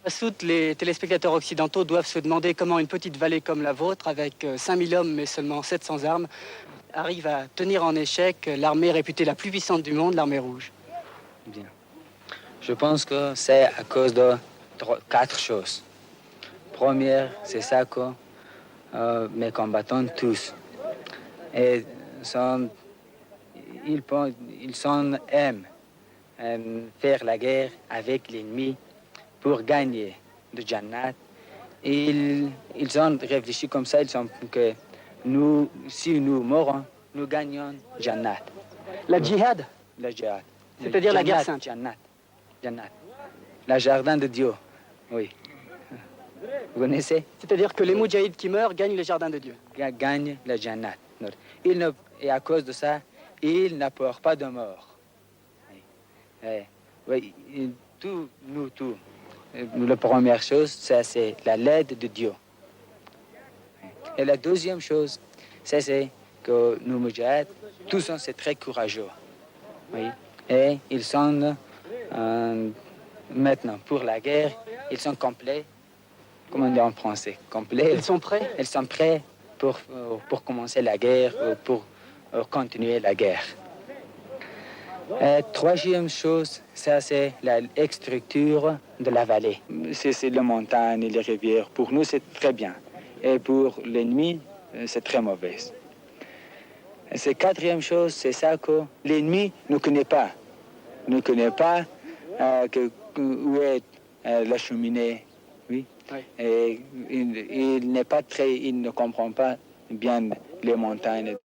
À Sout, les téléspectateurs occidentaux doivent se demander comment une petite vallée comme la vôtre, avec 5000 hommes mais seulement 700 armes, arrive à tenir en échec l'armée réputée la plus puissante du monde, l'armée rouge. Bien. Je pense que c'est à cause de quatre choses. Première, c'est ça que mes combattants tous. Et aiment faire la guerre avec l'ennemi pour gagner le Jannat. Ils ont réfléchi comme ça, ils ont que nous, si nous mourons, nous gagnons Jannat. La djihad, La djihad. c'est-à-dire la guerre sainte. Jannat. Jannat. Le jardin de Dieu, oui. Vous connaissez? C'est-à-dire que les moudjahidis qui meurent gagnent les jardins de Dieu. Gagnent le Jannat. Et à cause de ça, ils n'apportent pas de mort. Oui, tout. La première chose, ça, c'est la l'aide de Dieu. Et la deuxième chose, c'est que nos moudjahidis, tous sont très courageux. Oui. Et ils sont maintenant pour la guerre, ils sont complets. Comment on dit en français? Complets. Ils sont prêts? Ils sont prêts pour commencer la guerre, pour continuer la guerre. Troisième chose, ça c'est l'exstructure de la vallée. C'est les montagnes et les rivières. Pour nous, c'est très bien. Et pour l'ennemi, c'est très mauvais. Et quatrième chose, c'est ça que l'ennemi ne connaît pas. Ne connaît pas où est la cheminée. Oui. Oui. Et il ne comprend pas bien les montagnes.